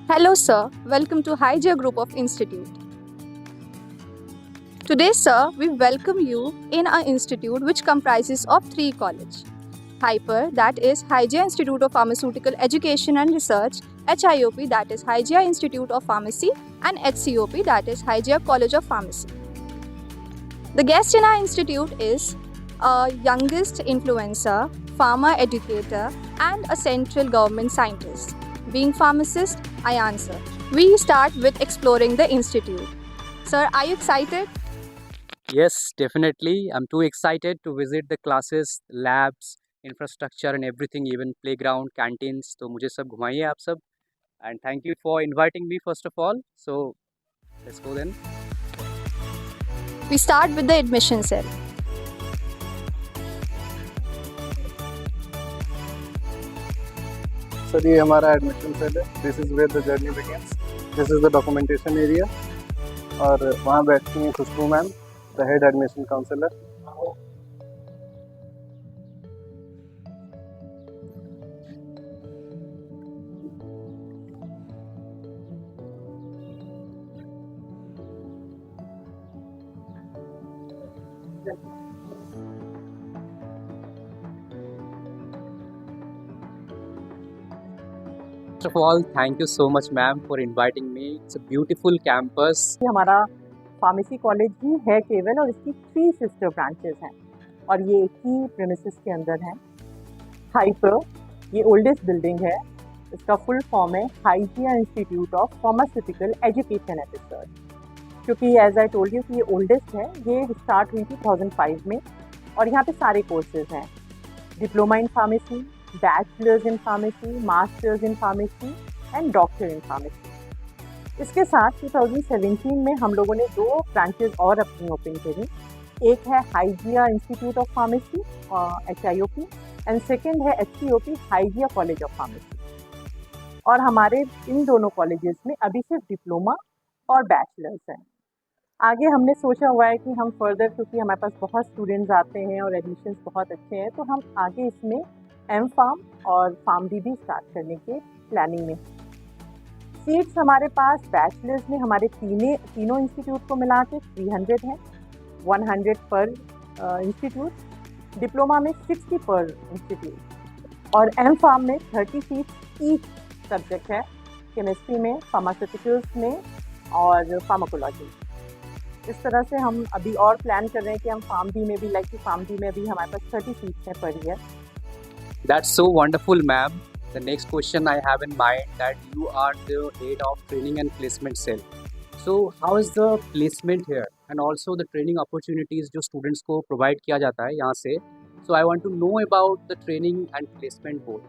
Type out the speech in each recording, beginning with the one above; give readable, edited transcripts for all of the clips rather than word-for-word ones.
Hello, sir. Welcome to Hygia Group of Institute. Today, sir, we welcome you in our institute which comprises of three colleges. Hyper, that is Hygia Institute of Pharmaceutical Education and Research, HIOP, that is Hygia Institute of Pharmacy, and HCOP, that is Hygia College of Pharmacy. The guest in our institute is a youngest influencer, pharma educator, and a central government scientist. Being pharmacist, I answer. We start with exploring the institute. Sir, are you excited? Yes, definitely. I'm too excited to visit the classes, labs, infrastructure and everything, even playground, canteens. तो मुझे सब घुमाइए आप सब. And thank you for inviting me first of all. So let's go then. We start with the admission cell. Sir ये हमारा admission cell है. This is where the journey begins. This is the documentation area. और वहाँ बैठती हैं Khushboo ma'am, the head admission counsellor. First of all, thank you so much, ma'am, for inviting me. It's a beautiful campus. हमारा pharmacy college ही है केवल, और इसकी 3 sister branches हैं और ये एक ही प्रीमिसेस के अंदर हैं. हाइपर ये ओल्डेस्ट बिल्डिंग है. इसका फुल फॉर्म है Hygia institute of pharmaceutical education and research. क्योंकि एज आई टोल्ड यू कि ये ओल्डेस्ट है, ये स्टार्ट हुई थी 2005 में और यहाँ पे सारे कोर्सेज हैं. Diploma in pharmacy, bachelors in pharmacy, masters in pharmacy and doctor in pharmacy. इसके साथ 2017 में हम लोगों ने 2 ब्रांचेस और अपनी ओपन करी. एक है Hygia institute of pharmacy HIOP and second है HCOP Hygia college of pharmacy. और हमारे इन दोनों कॉलेजेस में अभी सिर्फ डिप्लोमा और बैचलर्स हैं. आगे हमने सोचा हुआ है कि हम फर्दर, क्योंकि हमारे पास बहुत स्टूडेंट्स आते हैं और एडमिशन्स बहुत अच्छे हैं, तो हम आगे इसमें M.Pharm और PharmD भी स्टार्ट करने के प्लानिंग में. सीट्स हमारे पास बैचलर्स में हमारे तीनों इंस्टीट्यूट को मिला के 300 हैं, 100 पर इंस्टीट्यूट. डिप्लोमा में 60 पर इंस्टीट्यूट और M.Pharm में 30 सीट्स ईच सब्जेक्ट है. केमिस्ट्री में, फार्मास्यूटिकल्स में और फार्माकोलॉजी. इस तरह से हम अभी और प्लान कर रहे हैं कि हम PharmD में भी, PharmD में भी हमारे पास 30 सीट्स हैं per year. That's so wonderful, ma'am. The next question I have in mind that you are the head of training and placement cell. So how is the placement here and also the training opportunities जो students को provide किया जाता है यहाँ से? So I want to know about the training and placement both.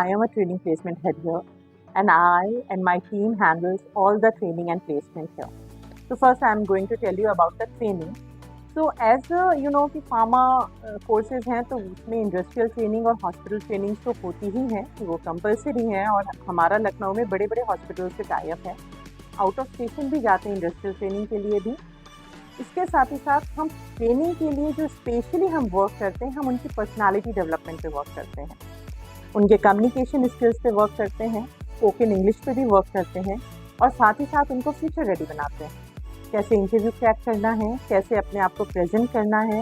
I am a training placement head here, and I and my team handles all the training and placement here. So first I am going to tell you about the training. So as you know कि pharma courses हैं तो उसमें industrial training और hospital training तो होती ही हैं कि वो कंपलसरी हैं. और हमारा लखनऊ में बड़े बड़े हॉस्पिटल से टाइप है. आउट ऑफ स्टेशन भी जाते हैं इंडस्ट्रियल ट्रेनिंग के लिए भी. इसके साथ ही साथ हम ट्रेनिंग के लिए जो स्पेशली हम वर्क करते हैं, हम उनकी पर्सनालिटी डेवलपमेंट पे वर्क करते हैं, उनके कम्युनिकेशन स्किल्स पे वर्क करते हैं, स्पोकन इंग्लिश पे भी वर्क करते हैं और साथ ही साथ उनको फ्यूचर रेडी बनाते हैं. कैसे इंटरव्यू क्रैक करना है, कैसे अपने आप को प्रेजेंट करना है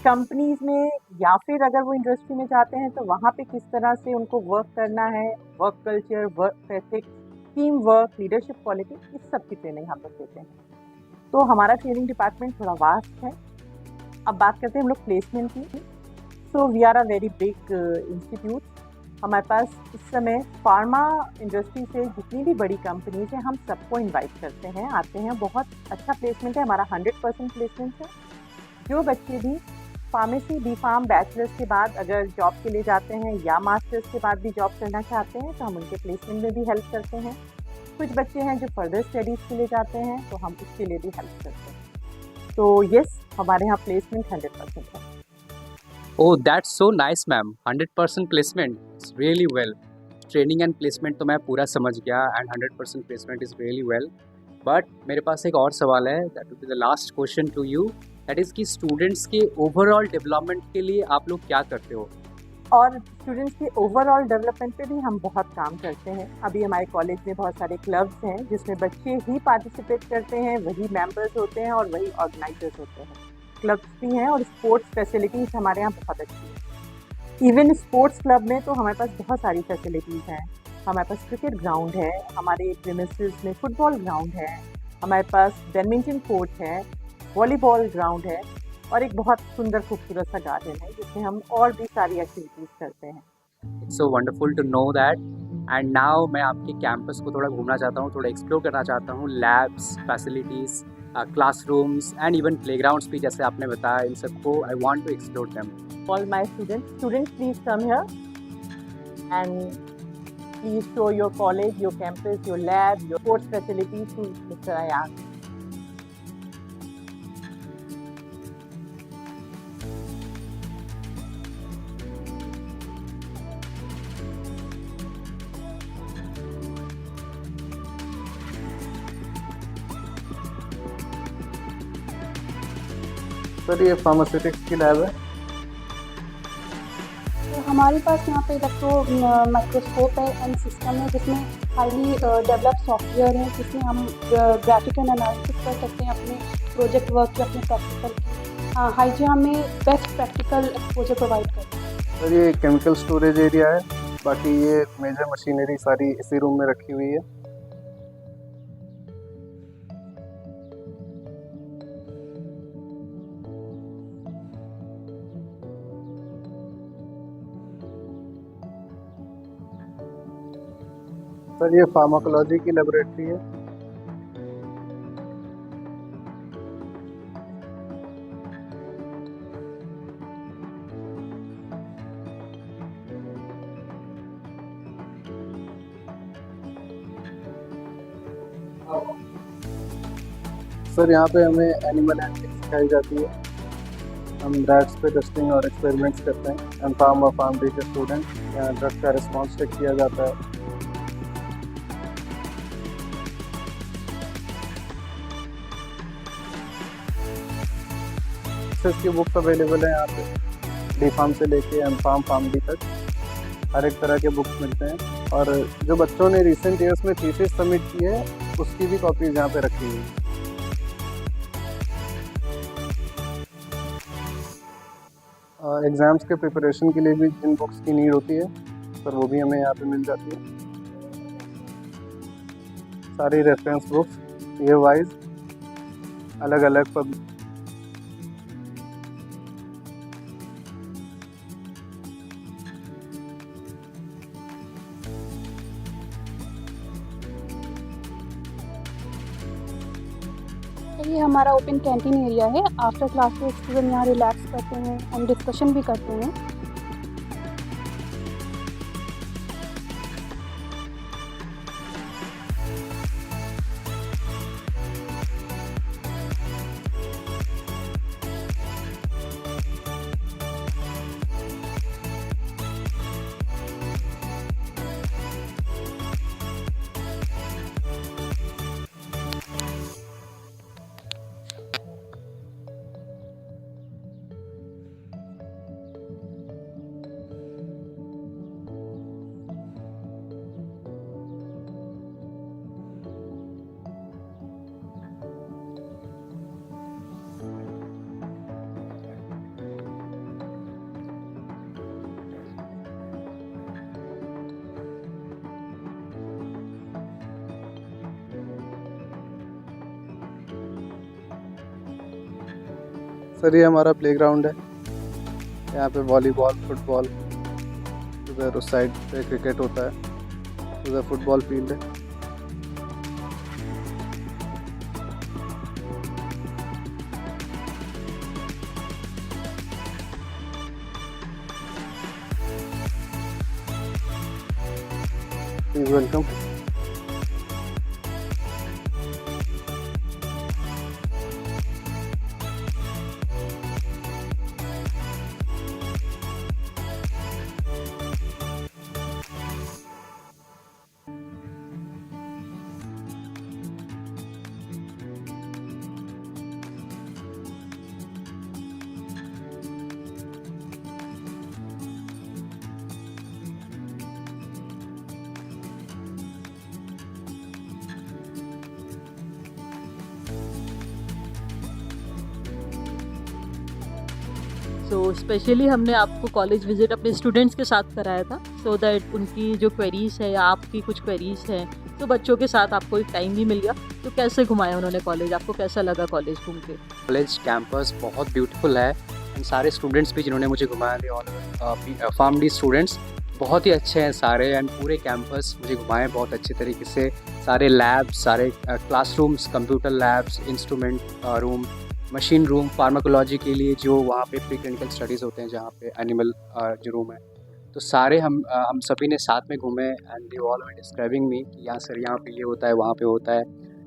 कंपनीज़ में, या फिर अगर वो इंडस्ट्री में जाते हैं तो वहाँ पे किस तरह से उनको वर्क करना है, work culture, work ethics, team work, leadership quality, इस सब की ट्रेनिंग हम लोग देते हैं. तो हमारा ट्रेनिंग डिपार्टमेंट थोड़ा वास्ट है. अब बात करते हैं हम लोग प्लेसमेंट की. So we are a very big institute. हमारे पास इस समय फार्मा इंडस्ट्री से जितनी भी बड़ी कंपनीज हैं, हम सबको इनवाइट करते हैं, आते हैं. बहुत अच्छा प्लेसमेंट है हमारा, 100% प्लेसमेंट है. जो बच्चे भी फार्मेसी, B.Pharm, बैचलर्स के बाद अगर जॉब के लिए जाते हैं या मास्टर्स के बाद भी जॉब करना चाहते हैं तो हम उनके प्लेसमेंट में भी हेल्प करते हैं. कुछ बच्चे हैं जो फर्दर स्टडीज़ के लिए जाते हैं तो हम उसके लिए भी हेल्प करते हैं. तो यस, हमारे यहाँ प्लेसमेंट 100% है. Oh, that's so nice, ma'am. 100% placement. It's really well. Training and placement तो मैं पूरा समझ गया and 100% placement is really well. But मेरे पास एक और सवाल है. That will be the last question to you. That is कि students के overall development के लिए आप लोग क्या करते हो? और स्टूडेंट्स के ओवरऑल डेवलपमेंट पे भी हम बहुत काम करते हैं। अभी हमारे कॉलेज में बहुत सारे क्लब्स हैं जिसमें बच्चे ही पार्टिसिपेट करते हैं, वही मेंबर्स होते हैं और वही ऑर्गेनाइजर्स होते हैं। क्लब्स भी हैं और स्पोर्ट्स फैसिलिटीज़ हमारे यहाँ बहुत अच्छी हैं। इवन स्पोर्ट्स क्लब में तो हमारे पास बहुत सारी फैसिलिटीज़ हैं। हमारे पास क्रिकेट ग्राउंड है, हमारे प्रीमिसेस में फुटबॉल ग्राउंड है, हमारे पास बैडमिंटन कोर्ट है, वॉलीबॉल ग्राउंड है और एक बहुत सुंदर खूबसूरत सा गार्डन है जिसमें हम और भी सारी एक्टिविटीज़ करते हैं। It's so wonderful to know that. And now मैं आपके कैंपस को थोड़ा घूमना चाहता हूँ, थोड़ा एक्सप्लोर करना चाहता हूँ। Labs, facilities, classrooms and even playgrounds भी जैसे आपने बताया, इन सबको I want to explore them. All my students please come here and please show your college, your campus, your lab, your sports facilities to Mr. Ayan. Sir ये pharmaceutics की lab है। तो हमारे पास यहाँ पे इलेक्ट्रो माइक्रोस्कोप है and system है जिसमें हाईली डेवलप सॉफ्टवेयर है जिसमें हम ग्राफिक एंड एनालिसिस कर सकते हैं अपने प्रोजेक्ट वर्क या अपने प्रैक्टिकल की। हाइजिया हमें बेस्ट प्रैक्टिकल एक्सपोजर प्रोवाइड करते हैं। सर ये केमिकल स्टोरेज एरिया है, बाकी ये मेजर मशीनरी सारी इसी रूम में रखी हुई है। सर ये फार्माकोलॉजी की लेबोरेटरी है। सर यहाँ पे हमें एनिमल हैंडलिंग सिखाई जाती है। हम रैट्स पे टेस्टिंग और एक्सपेरिमेंट्स करते हैं। एंड फार्म और फार्म बी के स्टूडेंट ड्रग का रिस्पॉन्स चेक किया जाता है। की बुक्स अवेलेबल है यहाँ पे, डी फार्म से लेके एम फार्म, फार्म डी तक हर एक तरह के बुक्स मिलते हैं। और जो बच्चों ने रिसेंट ईयर्स में थीसिस सबमिट की है उसकी भी कॉपीज यहाँ पे रखी हुई है। एग्ज़ाम्स के प्रिपरेशन के लिए भी जिन बुक्स की नीड होती है सर वो भी हमें यहाँ पे मिल जाती है। सारी रेफरेंस बुक्स ईयर वाइज अलग अलग ये हमारा ओपन कैंटीन एरिया है। आफ्टर क्लासेस स्टूडेंट यहाँ रिलैक्स करते हैं, हम डिस्कशन भी करते हैं। सर ये हमारा प्लेग्राउंड है। यहाँ पे वॉलीबॉल, फुटबॉल, उधर उस साइड पे क्रिकेट होता है, उधर फुटबॉल फील्ड है। Please welcome. सो स्पेशली हमने आपको कॉलेज विजिट अपने स्टूडेंट्स के साथ कराया था, सो दैट उनकी जो क्वेरीज है या आपकी कुछ क्वेरीज हैं, तो बच्चों के साथ आपको एक टाइम भी मिल गया। तो कैसे घुमाया उन्होंने कॉलेज, आपको कैसा लगा कॉलेज घूम के? कॉलेज कैंपस बहुत ब्यूटीफुल है एंड सारे स्टूडेंट्स भी जिन्होंने मुझे घुमाया थे ऑल फार्म डी स्टूडेंट्स बहुत ही अच्छे हैं सारे, एंड पूरे कैंपस मुझे घुमाए बहुत अच्छे तरीके से। सारे लैब्स, सारे classrooms, computer labs, instrument room, machine room, pharmacology के लिए जो वहाँ पे प्री क्लिनिकल स्टडीज़ होते हैं, जहाँ पे एनिमल जो रूम है, तो सारे हम सभी ने साथ में घूमे and they all were describing me कि यहाँ सर यहाँ पे ये होता है, वहाँ पे होता है,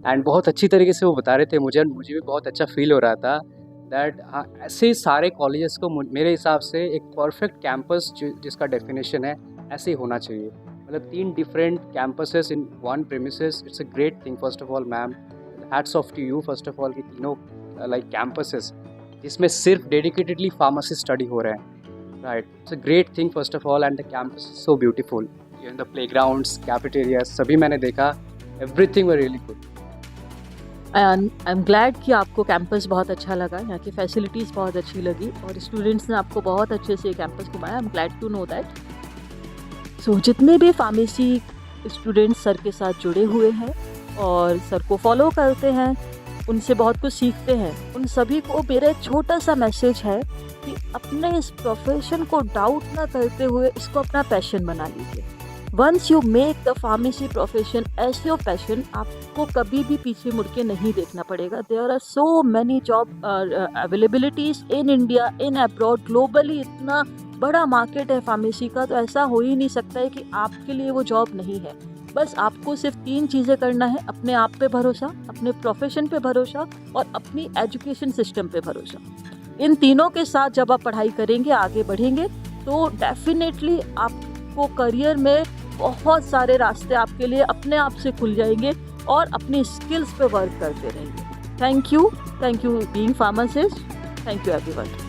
एंड बहुत अच्छी तरीके से वो बता रहे थे मुझे भी बहुत अच्छा फील हो रहा था दैट हाँ ऐसे सारे कॉलेजेस को मेरे हिसाब से एक परफेक्ट कैंपस जिसका डेफिनेशन है ऐसे ही होना चाहिए। मतलब 3 different campuses in one premises, it's a great thing. First of all ma'am, hats off to you first of all कि तीनों लाइक कैंपसेस जिसमें सिर्फ डेडिकेटेडली फार्मेसी स्टडी हो रहे हैं, right? It's a great thing first of all, and the campus is so beautiful. In the playgrounds, cafeteria सभी मैंने देखा, everything were really good. And I am glad कि आपको कैंपस बहुत अच्छा लगा, यहाँ की फैसिलिटीज़ बहुत अच्छी लगी और स्टूडेंट्स ने आपको बहुत अच्छे से कैंपस घुमाया। I am glad to know that. So जितने भी फार्मेसी स्टूडेंट्स सर के साथ जुड़े हुए हैं और सर को फॉलो करते हैं, उनसे बहुत कुछ सीखते हैं, उन सभी को मेरा एक छोटा सा मैसेज है कि अपने इस प्रोफेशन को डाउट ना करते हुए इसको अपना पैशन बना लीजिए। Once you make the pharmacy profession as your passion, आपको कभी भी पीछे मुड़ के नहीं देखना पड़ेगा। There are so many job availabilities in India, in abroad, globally इतना बड़ा मार्केट है फार्मेसी का, तो ऐसा हो ही नहीं सकता है कि आपके लिए वो जॉब नहीं है। बस आपको सिर्फ 3 चीज़ें करना है: अपने आप पे भरोसा, अपने प्रोफेशन पे भरोसा और अपनी एजुकेशन सिस्टम पे भरोसा। इन तीनों के साथ जब आप पढ़ाई करेंगे, आगे बढ़ेंगे, तो डेफिनेटली आपको करियर में बहुत सारे रास्ते आपके लिए अपने आप से खुल जाएंगे और अपनी स्किल्स पे वर्क करते रहेंगे। Thank you being pharmacist. Thank you everyone.